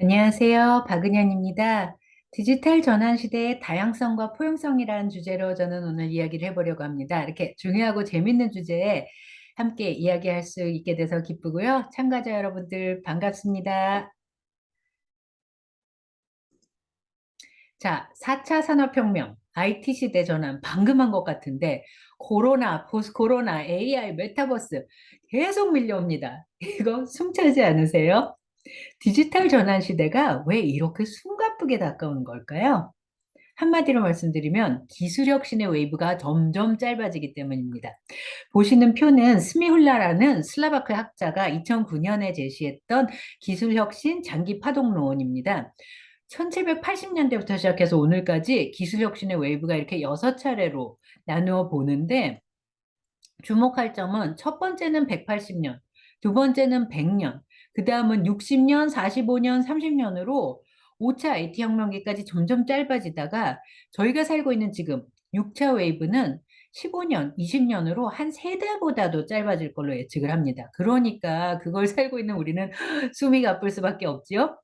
안녕하세요. 박은현입니다. 디지털 전환 시대의 다양성과 포용성이라는 주제로 저는 오늘 이야기를 해보려고 합니다. 이렇게 중요하고 재밌는 주제에 함께 이야기할 수 있게 돼서 기쁘고요. 참가자 여러분들 반갑습니다. 자, 4차 산업혁명, IT 시대 전환 방금 한 것 같은데 코로나, 포스트 코로나, AI, 메타버스 계속 밀려옵니다. 이거 숨차지 않으세요? 디지털 전환 시대가 왜 이렇게 숨가쁘게 다가오는 걸까요? 한마디로 말씀드리면 기술 혁신의 웨이브가 점점 짧아지기 때문입니다. 보시는 표는 스미훌라라는 슬라바크 학자가 2009년에 제시했던 기술 혁신 장기 파동론입니다. 1780년대부터 시작해서 오늘까지 기술 혁신의 웨이브가 이렇게 6차례로 나누어 보는데 주목할 점은 첫 번째는 180년, 두 번째는 100년, 그 다음은 60년, 45년, 30년으로 5차 IT 혁명기까지 점점 짧아지다가 저희가 살고 있는 지금 6차 웨이브는 15년, 20년으로 한 세대보다도 짧아질 걸로 예측을 합니다. 그러니까 그걸 살고 있는 우리는 숨이 가쁠 수밖에 없지요.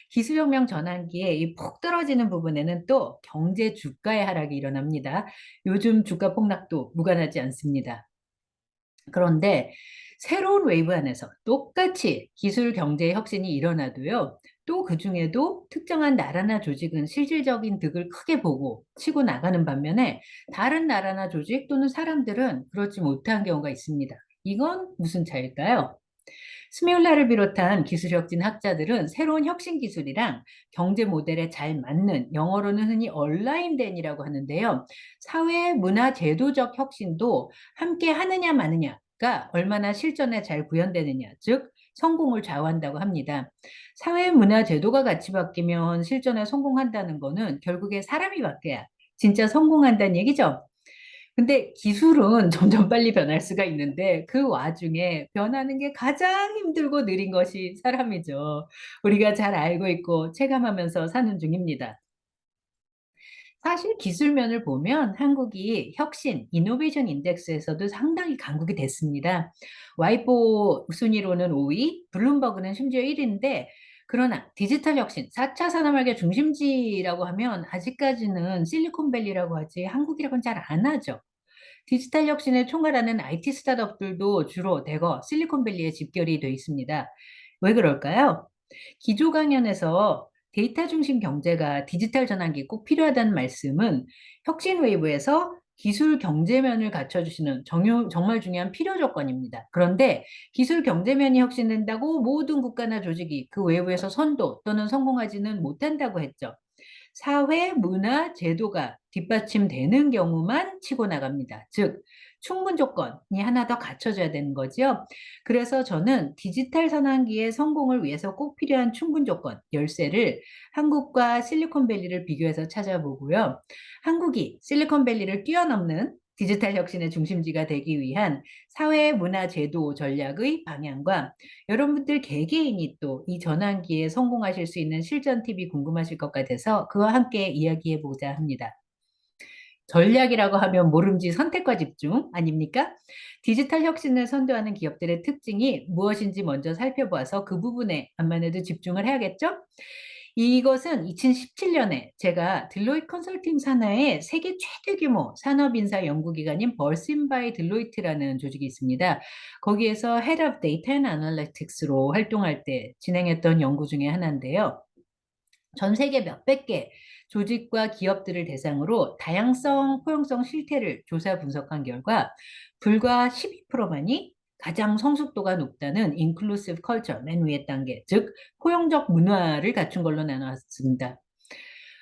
기술혁명 전환기에 이 폭 떨어지는 부분에는 또 경제 주가의 하락이 일어납니다. 요즘 주가 폭락도 무관하지 않습니다. 그런데 새로운 웨이브 안에서 똑같이 기술 경제 혁신이 일어나도요, 또 그중에도 특정한 나라나 조직은 실질적인 득을 크게 보고 치고 나가는 반면에 다른 나라나 조직 또는 사람들은 그렇지 못한 경우가 있습니다. 이건 무슨 차일까요? 스미올라를 비롯한 기술혁신 학자들은 새로운 혁신 기술이랑 경제 모델에 잘 맞는 영어로는 흔히 얼라인된이라고 하는데요. 사회, 문화, 제도적 혁신도 함께 하느냐 마느냐가 얼마나 실전에 잘 구현되느냐, 즉 성공을 좌우한다고 합니다. 사회, 문화, 제도가 같이 바뀌면 실전에 성공한다는 거는 결국에 사람이 바뀌어야 진짜 성공한다는 얘기죠. 근데 기술은 점점 빨리 변할 수가 있는데 그 와중에 변하는 게 가장 힘들고 느린 것이 사람이죠. 우리가 잘 알고 있고 체감하면서 사는 중입니다. 사실 기술면을 보면 한국이 혁신, 이노베이션 인덱스에서도 상당히 강국이 됐습니다. 와이포 순위로는 5위, 블룸버그는 심지어 1위인데 그러나 디지털 혁신, 4차 산업화의 중심지라고 하면 아직까지는 실리콘밸리라고 하지 한국이라고는 잘 안 하죠. 디지털 혁신을 총괄하는 IT 스타트업들도 주로 대거 실리콘밸리에 집결이 돼 있습니다. 왜 그럴까요? 기조 강연에서 데이터 중심 경제가 디지털 전환기 꼭 필요하다는 말씀은 혁신 웨이브에서 기술 경제면을 갖춰주시는 정말 중요한 필요 조건입니다. 그런데 기술 경제면이 혁신된다고 모든 국가나 조직이 그 웨이브에서 선도 또는 성공하지는 못한다고 했죠. 사회, 문화, 제도가 뒷받침되는 경우만 치고 나갑니다. 즉, 충분 조건이 하나 더 갖춰져야 되는 거죠. 그래서 저는 디지털 선환기의 성공을 위해서 꼭 필요한 충분 조건, 열쇠를 한국과 실리콘밸리를 비교해서 찾아보고요. 한국이 실리콘밸리를 뛰어넘는 디지털 혁신의 중심지가 되기 위한 사회, 문화, 제도 전략의 방향과 여러분들 개개인이 또 이 전환기에 성공하실 수 있는 실전 팁이 궁금하실 것 같아서 그와 함께 이야기해 보자 합니다. 전략이라고 하면 모름지 선택과 집중 아닙니까? 디지털 혁신을 선도하는 기업들의 특징이 무엇인지 먼저 살펴봐서 그 부분에 암만해도 집중을 해야겠죠? 이것은 2017년에 제가 딜로이트 컨설팅 산하의 세계 최대 규모 산업인사 연구기관인 벌슨바이 딜로이트라는 조직이 있습니다. 거기에서 Head of Data and Analytics로 활동할 때 진행했던 연구 중에 하나인데요. 전 세계 몇백 개 조직과 기업들을 대상으로 다양성, 포용성 실태를 조사 분석한 결과 불과 12%만이 가장 성숙도가 높다는 인클루시브 컬처 맨 위에 단계, 즉 포용적 문화를 갖춘 걸로 나눴습니다.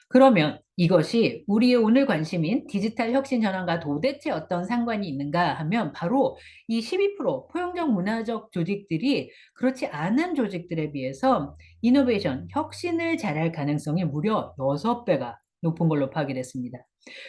그러면 이것이 우리의 오늘 관심인 디지털 혁신 전환과 도대체 어떤 상관이 있는가 하면 바로 이 12% 포용적 문화적 조직들이 그렇지 않은 조직들에 비해서 이노베이션, 혁신을 잘할 가능성이 무려 6배가 높은 걸로 파악됐습니다.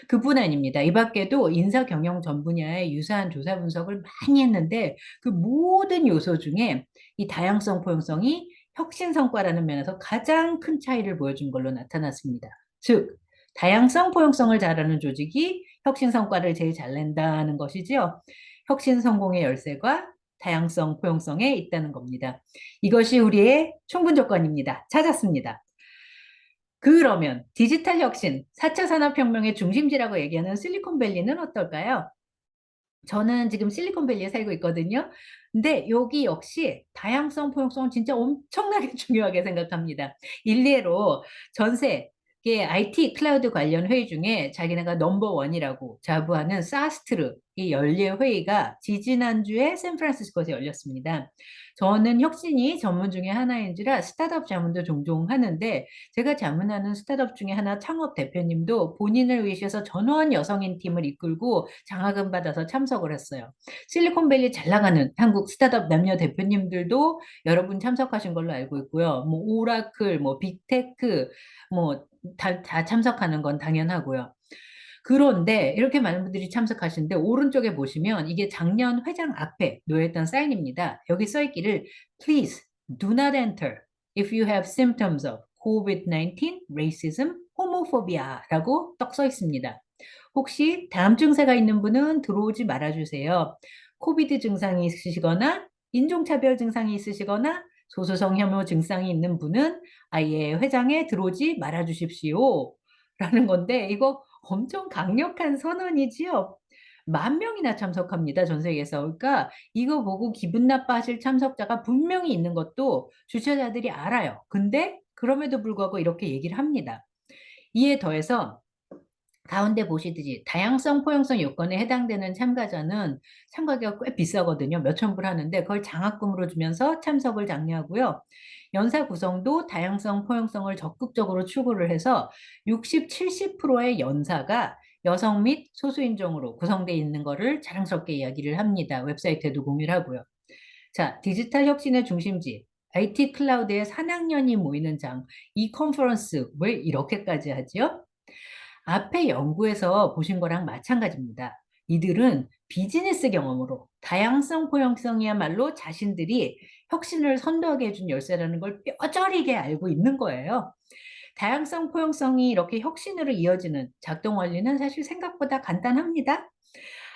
그뿐 아닙니다. 이 밖에도 인사 경영 전 분야의 유사한 조사 분석을 많이 했는데 그 모든 요소 중에 이 다양성 포용성이 혁신 성과라는 면에서 가장 큰 차이를 보여준 걸로 나타났습니다. 즉, 다양성 포용성을 잘하는 조직이 혁신 성과를 제일 잘 낸다는 것이지요. 혁신 성공의 열쇠가 다양성, 포용성에 있다는 겁니다. 이것이 우리의 충분 조건입니다. 찾았습니다. 그러면 디지털 혁신, 4차 산업혁명의 중심지라고 얘기하는 실리콘밸리는 어떨까요? 저는 지금 실리콘밸리에 살고 있거든요. 근데 여기 역시 다양성, 포용성은 진짜 엄청나게 중요하게 생각합니다. 일례로 전 세계 IT 클라우드 관련 회의 중에 자기네가 넘버원이라고 자부하는 사스트르 이 연례 회의가 지지난주에 샌프란시스코에서 열렸습니다. 저는 혁신이 전문 중에 하나인지라 스타트업 자문도 종종 하는데 제가 자문하는 스타트업 중에 하나 창업 대표님도 본인을 위해서 전원 여성인 팀을 이끌고 장학금 받아서 참석을 했어요. 실리콘밸리 잘 나가는 한국 스타트업 남녀 대표님들도 여러분 참석하신 걸로 알고 있고요. 뭐 오라클, 뭐 빅테크, 뭐 다 참석하는 건 당연하고요. 그런데 이렇게 많은 분들이 참석하시는데 오른쪽에 보시면 이게 작년 회장 앞에 놓여있던 사인입니다. 여기 써있기를 Please do not enter if you have symptoms of COVID-19, racism, homophobia 라고 떡 써 있습니다. 혹시 다음 증세가 있는 분은 들어오지 말아주세요. 코비드 증상이 있으시거나 인종차별 증상이 있으시거나 소수성 혐오 증상이 있는 분은 아예 회장에 들어오지 말아주십시오. 라는 건데 이거 엄청 강력한 선언이지요. 10,000명이나 참석합니다. 전 세계에서. 그러니까 이거 보고 기분 나빠하실 참석자가 분명히 있는 것도 주최자들이 알아요. 근데 그럼에도 불구하고 이렇게 얘기를 합니다. 이에 더해서 가운데 보시듯이 다양성, 포용성 요건에 해당되는 참가자는 참가비가 꽤 비싸거든요. 몇천 불 하는데 그걸 장학금으로 주면서 참석을 장려하고요. 연사 구성도 다양성, 포용성을 적극적으로 추구를 해서 60, 70%의 연사가 여성 및 소수인종으로 구성되어 있는 것을 자랑스럽게 이야기를 합니다. 웹사이트에도 공유를 하고요. 자, 디지털 혁신의 중심지, IT 클라우드의 산학년이 모이는 장, 이 컨퍼런스 왜 이렇게까지 하지요? 앞에 연구에서 보신 거랑 마찬가지입니다. 이들은 비즈니스 경험으로 다양성, 포용성이야말로 자신들이 혁신을 선도하게 해준 열쇠라는 걸 뼈저리게 알고 있는 거예요. 다양성, 포용성이 이렇게 혁신으로 이어지는 작동 원리는 사실 생각보다 간단합니다.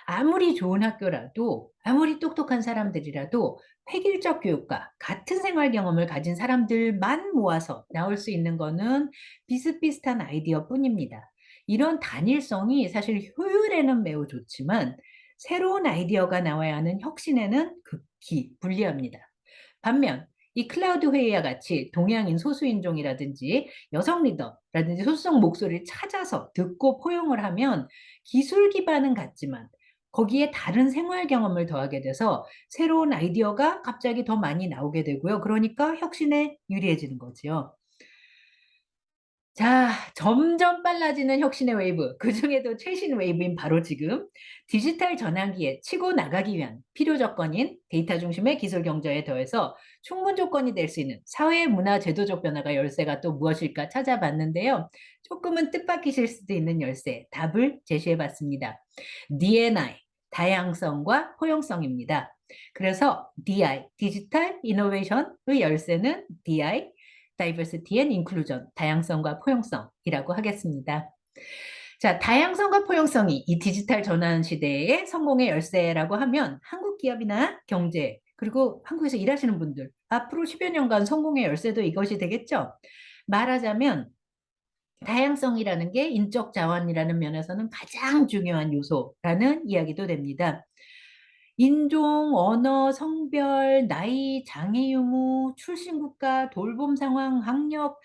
아무리 좋은 학교라도, 아무리 똑똑한 사람들이라도 획일적 교육과 같은 생활 경험을 가진 사람들만 모아서 나올 수 있는 거는 비슷비슷한 아이디어 뿐입니다. 이런 단일성이 사실 효율에는 매우 좋지만 새로운 아이디어가 나와야 하는 혁신에는 극히 불리합니다. 반면 이 클라우드 회의와 같이 동양인 소수인종이라든지 여성 리더라든지 소수성 목소리를 찾아서 듣고 포용을 하면 기술 기반은 같지만 거기에 다른 생활 경험을 더하게 돼서 새로운 아이디어가 갑자기 더 많이 나오게 되고요. 그러니까 혁신에 유리해지는 거지요. 자, 점점 빨라지는 혁신의 웨이브, 그중에도 최신 웨이브인 바로 지금 디지털 전환기에 치고 나가기 위한 필요 조건인 데이터 중심의 기술 경제에 더해서 충분 조건이 될 수 있는 사회 문화 제도적 변화가 열쇠가 또 무엇일까 찾아봤는데요. 조금은 뜻밖이실 수도 있는 열쇠, 답을 제시해 봤습니다. D&I, 다양성과 포용성입니다. 그래서 DI, 디지털 이노베이션의 열쇠는 DI, Diversity and Inclusion, 다양성과 포용성이라고 하겠습니다. 자, 다양성과 포용성이 이 디지털 전환 시대의 성공의 열쇠라고 하면 한국 기업이나 경제, 그리고 한국에서 일하시는 분들, 앞으로 10여 년간 성공의 열쇠도 이것이 되겠죠? 말하자면 다양성이라는 게 인적 자원이라는 면에서는 가장 중요한 요소라는 이야기도 됩니다. 인종, 언어, 성별, 나이, 장애 유무, 출신 국가, 돌봄 상황, 학력,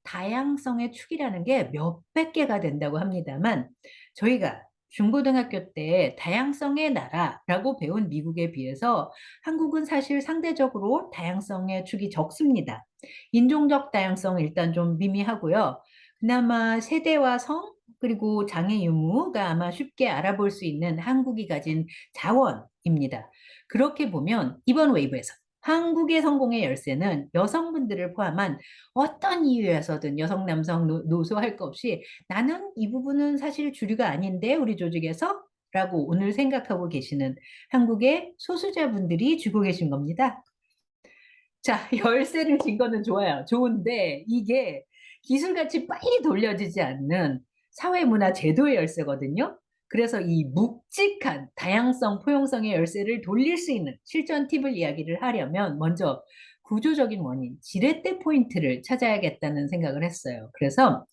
다양성의 축이라는 게 몇백 개가 된다고 합니다만 저희가 중고등학교 때 다양성의 나라라고 배운 미국에 비해서 한국은 사실 상대적으로 다양성의 축이 적습니다. 인종적 다양성 일단 좀 미미하고요. 그나마 세대와 성 그리고 장애 유무가 아마 쉽게 알아볼 수 있는 한국이 가진 자원입니다. 그렇게 보면 이번 웨이브에서 한국의 성공의 열쇠는 여성분들을 포함한 어떤 이유에서든 여성, 남성, 노소 할 것 없이 나는 이 부분은 사실 주류가 아닌데 우리 조직에서 라고 오늘 생각하고 계시는 한국의 소수자분들이 쥐고 계신 겁니다. 자, 열쇠를 진 거는 좋아요. 좋은데 이게 기술같이 빨리 돌려지지 않는 사회 문화 제도의 열쇠거든요. 그래서 이 묵직한 다양성, 포용성의 열쇠를 돌릴 수 있는 실전 팁을 이야기를 하려면 먼저 구조적인 원인, 지렛대 포인트를 찾아야겠다는 생각을 했어요. 그래서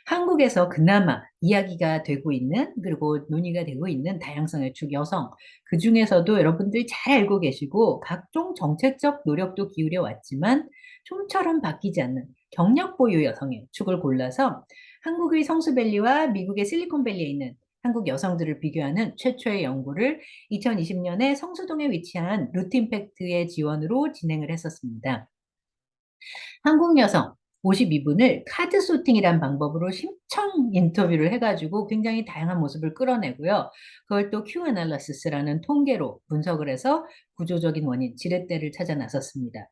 한국에서 그나마 이야기가 되고 있는 그리고 논의가 되고 있는 다양성의 축 여성, 그 중에서도 여러분들이 잘 알고 계시고 각종 정책적 노력도 기울여 왔지만 좀처럼 바뀌지 않는 경력 보유 여성의 축을 골라서 한국의 성수밸리와 미국의 실리콘밸리에 있는 한국 여성들을 비교하는 최초의 연구를 2020년에 성수동에 위치한 루틴팩트의 지원으로 진행을 했었습니다. 한국 여성 52분을 카드 소팅이란 방법으로 심층 인터뷰를 해가지고 굉장히 다양한 모습을 끌어내고요. 그걸 또 Q 애널리시스라는 통계로 분석을 해서 구조적인 원인, 지렛대를 찾아 나섰습니다.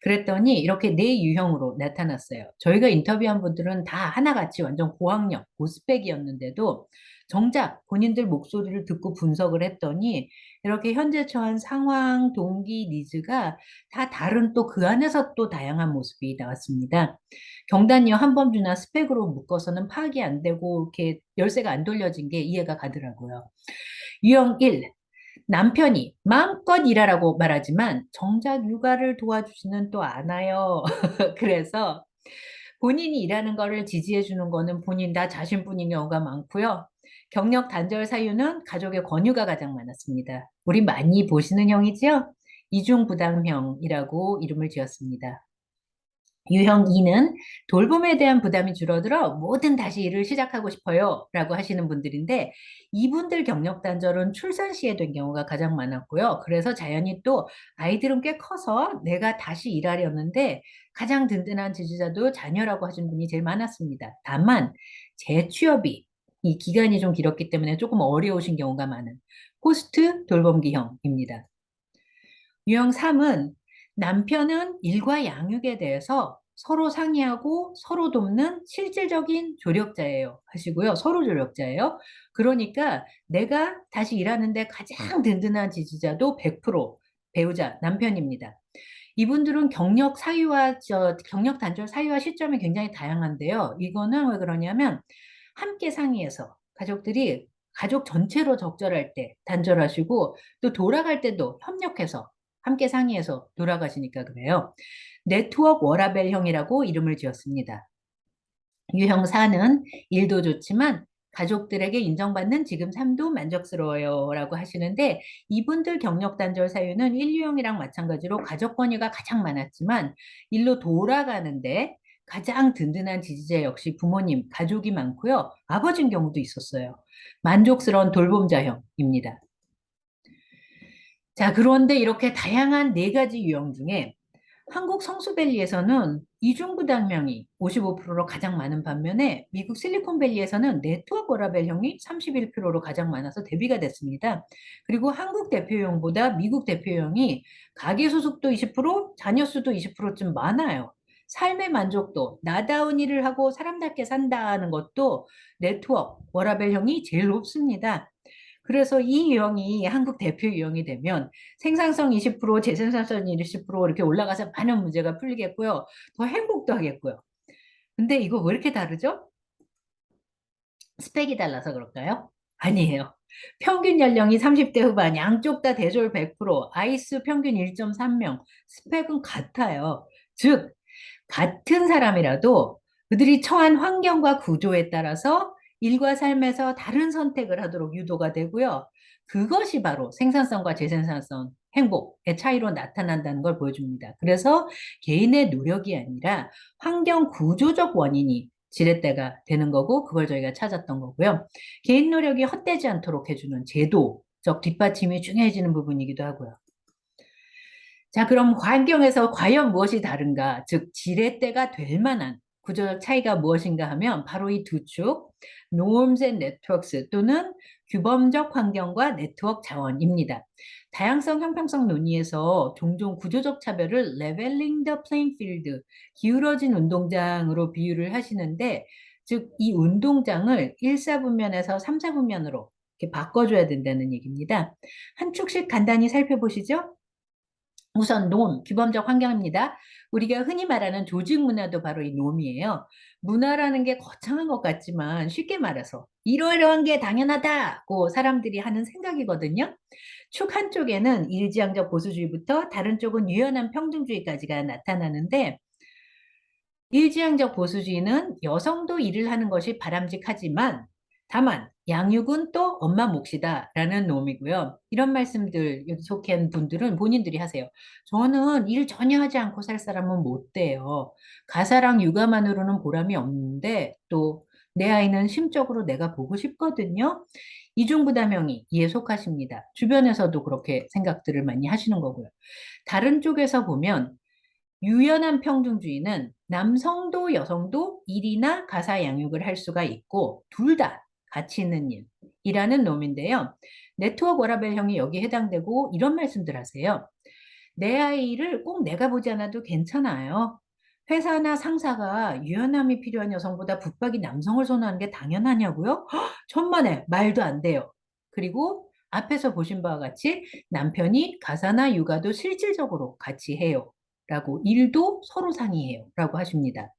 그랬더니 이렇게 네 유형으로 나타났어요. 저희가 인터뷰한 분들은 다 하나같이 완전 고학력, 고스펙이었는데도 정작 본인들 목소리를 듣고 분석을 했더니 이렇게 현재 처한 상황, 동기, 니즈가 다 다른 또 그 안에서 또 다양한 모습이 나왔습니다. 경단이요, 한범주나 스펙으로 묶어서는 파악이 안 되고 이렇게 열쇠가 안 돌려진 게 이해가 가더라고요. 유형 1. 남편이 마음껏 일하라고 말하지만 정작 육아를 도와주지는 또 않아요. 그래서 본인이 일하는 거를 지지해 주는 거는 본인 나 자신뿐인 경우가 많고요. 경력 단절 사유는 가족의 권유가 가장 많았습니다. 우리 많이 보시는 형이지요? 이중부담형이라고 이름을 지었습니다. 유형 2는 돌봄에 대한 부담이 줄어들어 뭐든 다시 일을 시작하고 싶어요 라고 하시는 분들인데 이분들 경력 단절은 출산 시에 된 경우가 가장 많았고요. 그래서 자연히 또 아이들은 꽤 커서 내가 다시 일하려는데 가장 든든한 지지자도 자녀라고 하신 분이 제일 많았습니다. 다만 재취업이 이 기간이 좀 길었기 때문에 조금 어려우신 경우가 많은 포스트 돌봄기형입니다. 유형 3은 남편은 일과 양육에 대해서 서로 상의하고 서로 돕는 실질적인 조력자예요. 하시고요. 서로 조력자예요. 그러니까 내가 다시 일하는데 가장 든든한 지지자도 100% 배우자, 남편입니다. 이분들은 경력 단절 사유와 시점이 굉장히 다양한데요. 이거는 왜 그러냐면 함께 상의해서 가족들이 가족 전체로 적절할 때 단절하시고 또 돌아갈 때도 협력해서 함께 상의해서 돌아가시니까 그래요. 네트워크 워라밸형이라고 이름을 지었습니다. 유형 4는 일도 좋지만 가족들에게 인정받는 지금 삶도 만족스러워요 라고 하시는데 이분들 경력 단절 사유는 1유형이랑 마찬가지로 가족 권유가 가장 많았지만 일로 돌아가는데 가장 든든한 지지자 역시 부모님, 가족이 많고요. 아버지인 경우도 있었어요. 만족스러운 돌봄자형입니다. 자, 그런데 이렇게 다양한 네 가지 유형 중에 한국 성수밸리에서는 이중부담형이 55%로 가장 많은 반면에 미국 실리콘밸리에서는 네트워크 워라밸형이 31%로 가장 많아서 대비가 됐습니다. 그리고 한국 대표형보다 미국 대표형이 가계소득도 20%, 자녀수도 20%쯤 많아요. 삶의 만족도, 나다운 일을 하고 사람답게 산다는 것도 네트워크 워라밸형이 제일 높습니다. 그래서 이 유형이 한국 대표 유형이 되면 생산성 20%, 재생산성 20% 이렇게 올라가서 많은 문제가 풀리겠고요. 더 행복도 하겠고요. 근데 이거 왜 이렇게 다르죠? 스펙이 달라서 그럴까요? 아니에요. 평균 연령이 30대 후반, 양쪽 다 대졸 100%, 아이수 평균 1.3명, 스펙은 같아요. 즉, 같은 사람이라도 그들이 처한 환경과 구조에 따라서 일과 삶에서 다른 선택을 하도록 유도가 되고요. 그것이 바로 생산성과 재생산성, 행복의 차이로 나타난다는 걸 보여줍니다. 그래서 개인의 노력이 아니라 환경 구조적 원인이 지렛대가 되는 거고 그걸 저희가 찾았던 거고요. 개인 노력이 헛되지 않도록 해주는 제도적 뒷받침이 중요해지는 부분이기도 하고요. 자, 그럼 환경에서 과연 무엇이 다른가? 즉, 지렛대가 될 만한 구조적 차이가 무엇인가 하면 바로 이 두 축, norms and networks 또는 규범적 환경과 네트워크 자원입니다. 다양성 형평성 논의에서 종종 구조적 차별을 leveling the playing field, 기울어진 운동장으로 비유를 하시는데, 즉, 이 운동장을 1사분면에서 3사분면으로 이렇게 바꿔줘야 된다는 얘기입니다. 한 축씩 간단히 살펴보시죠. 우선 놈, 규범적 환경입니다. 우리가 흔히 말하는 조직 문화도 바로 이 놈이에요. 문화라는 게 거창한 것 같지만 쉽게 말해서 이러이러한 게 당연하다고 사람들이 하는 생각이거든요. 축 한쪽에는 일지향적 보수주의부터 다른 쪽은 유연한 평등주의까지가 나타나는데 일지향적 보수주의는 여성도 일을 하는 것이 바람직하지만 다만 양육은 또 엄마 몫이다라는 놈이고요. 이런 말씀들 여기 속한 분들은 본인들이 하세요. 저는 일 전혀 하지 않고 살 사람은 못 돼요. 가사랑 육아만으로는 보람이 없는데 또 내 아이는 심적으로 내가 보고 싶거든요. 이중부담형이 이에 속하십니다. 주변에서도 그렇게 생각들을 많이 하시는 거고요. 다른 쪽에서 보면 유연한 평등주의는 남성도 여성도 일이나 가사 양육을 할 수가 있고 둘 다 가치 있는 일이라는 놈인데요. 네트워크 워라밸 형이 여기에 해당되고 이런 말씀들 하세요. 내 아이를 꼭 내가 보지 않아도 괜찮아요. 회사나 상사가 유연함이 필요한 여성보다 붙박이 남성을 선호하는 게 당연하냐고요? 헉, 천만에 말도 안 돼요. 그리고 앞에서 보신 바와 같이 남편이 가사나 육아도 실질적으로 같이 해요. 라고 일도 서로 상의해요. 라고 하십니다.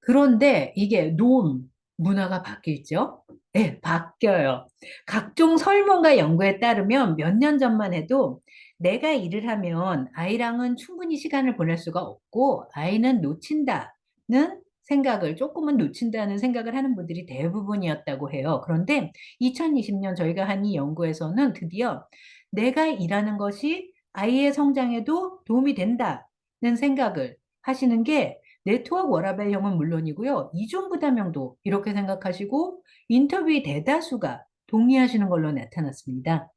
그런데 이게 논 문화가 바뀔죠? 네, 바뀌어요. 각종 설문과 연구에 따르면 몇 년 전만 해도 내가 일을 하면 아이랑은 충분히 시간을 보낼 수가 없고 아이는 놓친다는 생각을 조금은 놓친다는 생각을 하는 분들이 대부분이었다고 해요. 그런데 2020년 저희가 한 이 연구에서는 드디어 내가 일하는 것이 아이의 성장에도 도움이 된다는 생각을 하시는 게 네트워크 워라밸형은 물론이고요. 이중부담형도 이렇게 생각하시고 인터뷰의 대다수가 동의하시는 걸로 나타났습니다.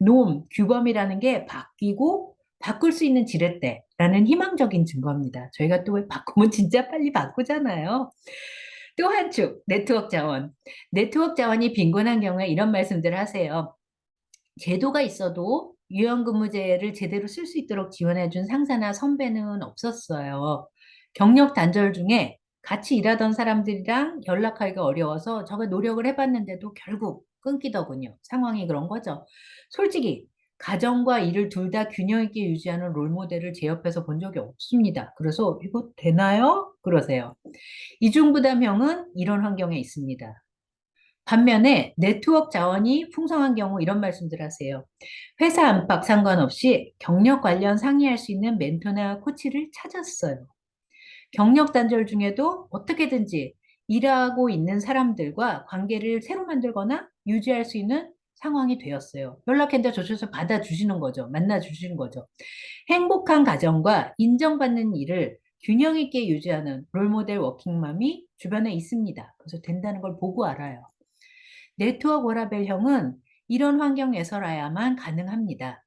놈, 규범이라는 게 바뀌고 바꿀 수 있는 지렛대라는 희망적인 증거입니다. 저희가 또 왜 바꾸면 진짜 빨리 바꾸잖아요. 또 한 축, 네트워크 자원. 네트워크 자원이 빈곤한 경우에 이런 말씀들을 하세요. 제도가 있어도 유연근무제를 제대로 쓸 수 있도록 지원해준 상사나 선배는 없었어요. 경력 단절 중에 같이 일하던 사람들이랑 연락하기가 어려워서 저가 노력을 해봤는데도 결국 끊기더군요. 상황이 그런 거죠. 솔직히 가정과 일을 둘 다 균형 있게 유지하는 롤모델을 제 옆에서 본 적이 없습니다. 그래서 이거 되나요? 그러세요. 이중부담형은 이런 환경에 있습니다. 반면에 네트워크 자원이 풍성한 경우 이런 말씀들 하세요. 회사 안팎 상관없이 경력 관련 상의할 수 있는 멘토나 코치를 찾았어요. 경력 단절 중에도 어떻게든지 일하고 있는 사람들과 관계를 새로 만들거나 유지할 수 있는 상황이 되었어요. 연락했는데 저쪽에서 받아주시는 거죠. 만나주시는 거죠. 행복한 가정과 인정받는 일을 균형 있게 유지하는 롤모델 워킹맘이 주변에 있습니다. 그래서 된다는 걸 보고 알아요. 네트워크 워라밸형은 이런 환경에서라야만 가능합니다.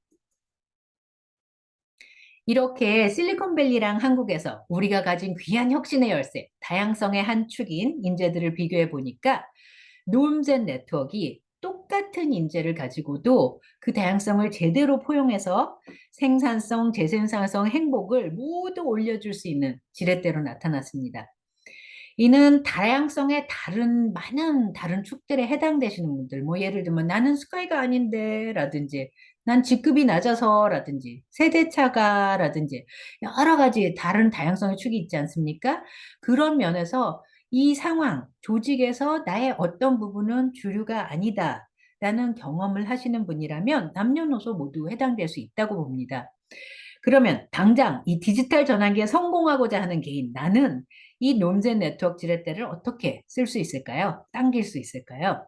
이렇게 실리콘밸리랑 한국에서 우리가 가진 귀한 혁신의 열쇠, 다양성의 한 축인 인재들을 비교해 보니까 노음젠 네트워크가 똑같은 인재를 가지고도 그 다양성을 제대로 포용해서 생산성, 재생산성, 행복을 모두 올려줄 수 있는 지렛대로 나타났습니다. 이는 다양성의 많은 다른 축들에 해당되시는 분들, 뭐 예를 들면 나는 스카이가 아닌데 라든지 난 직급이 낮아서 라든지 세대차가 라든지 여러 가지 다른 다양성의 축이 있지 않습니까? 그런 면에서 이 상황, 조직에서 나의 어떤 부분은 주류가 아니다 라는 경험을 하시는 분이라면 남녀노소 모두 해당될 수 있다고 봅니다. 그러면 당장 이 디지털 전환기에 성공하고자 하는 개인, 나는 이 논젠 네트워크 지렛대를 어떻게 쓸 수 있을까요? 당길 수 있을까요?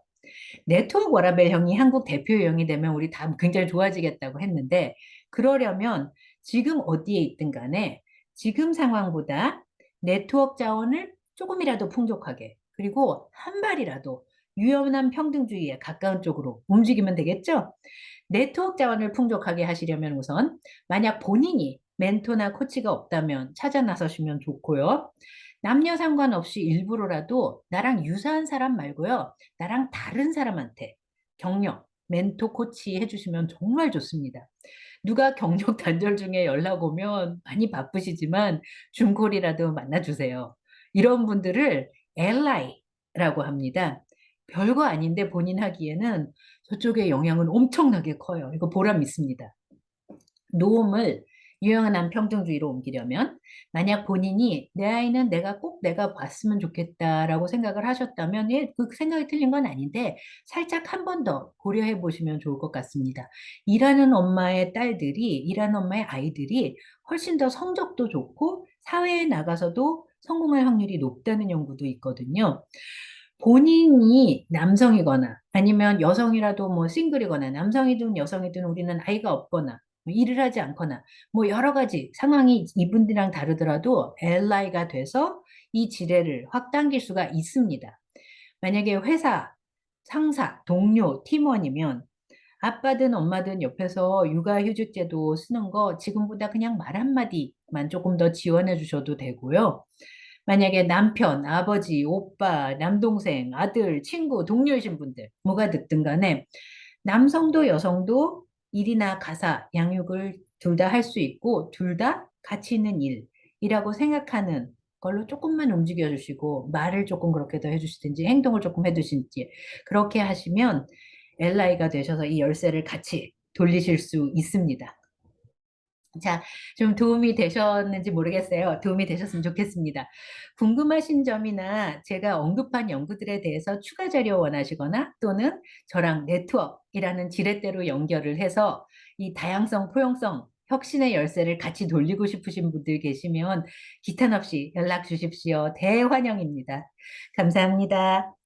네트워크 워라밸형이 한국 대표 유형이 되면 우리 다 굉장히 좋아지겠다고 했는데 그러려면 지금 어디에 있든 간에 지금 상황보다 네트워크 자원을 조금이라도 풍족하게 그리고 한 발이라도 유연한 평등주의에 가까운 쪽으로 움직이면 되겠죠? 네트워크 자원을 풍족하게 하시려면 우선 만약 본인이 멘토나 코치가 없다면 찾아 나서시면 좋고요. 남녀 상관없이 일부러라도 나랑 유사한 사람 말고요. 나랑 다른 사람한테 격려, 멘토, 코치 해주시면 정말 좋습니다. 누가 경력 단절 중에 연락 오면 많이 바쁘시지만 중콜이라도 만나주세요. 이런 분들을 엘라이라고 합니다. 별거 아닌데 본인 하기에는 저쪽의 영향은 엄청나게 커요. 이거 보람 있습니다. 노음을 유연한 평등주의로 옮기려면 만약 본인이 내 아이는 내가 봤으면 좋겠다라고 생각을 하셨다면 예, 그 생각이 틀린 건 아닌데 살짝 한 번 더 고려해 보시면 좋을 것 같습니다. 일하는 엄마의 아이들이 훨씬 더 성적도 좋고 사회에 나가서도 성공할 확률이 높다는 연구도 있거든요. 본인이 남성이거나 아니면 여성이라도 뭐 싱글이거나 남성이든 여성이든 우리는 아이가 없거나 뭐 일을 하지 않거나 뭐 여러 가지 상황이 이분들이랑 다르더라도 엘라이가 돼서 이 지뢰를 확 당길 수가 있습니다. 만약에 회사, 상사, 동료, 팀원이면 아빠든 엄마든 옆에서 육아휴직제도 쓰는 거 지금보다 그냥 말 한마디만 조금 더 지원해 주셔도 되고요. 만약에 남편, 아버지, 오빠, 남동생, 아들, 친구, 동료이신 분들, 뭐가 됐든 간에 남성도 여성도 일이나 가사, 양육을 둘 다 할 수 있고 둘 다 가치 있는 일이라고 생각하는 걸로 조금만 움직여 주시고 말을 조금 그렇게 더 해주시든지 행동을 조금 해주시든지 그렇게 하시면 엘라이가 되셔서 이 열쇠를 같이 돌리실 수 있습니다. 자, 좀 도움이 되셨는지 모르겠어요. 도움이 되셨으면 좋겠습니다. 궁금하신 점이나 제가 언급한 연구들에 대해서 추가 자료 원하시거나 또는 저랑 네트워크이라는 지렛대로 연결을 해서 이 다양성, 포용성, 혁신의 열쇠를 같이 돌리고 싶으신 분들 계시면 기탄 없이 연락 주십시오. 대환영입니다. 감사합니다.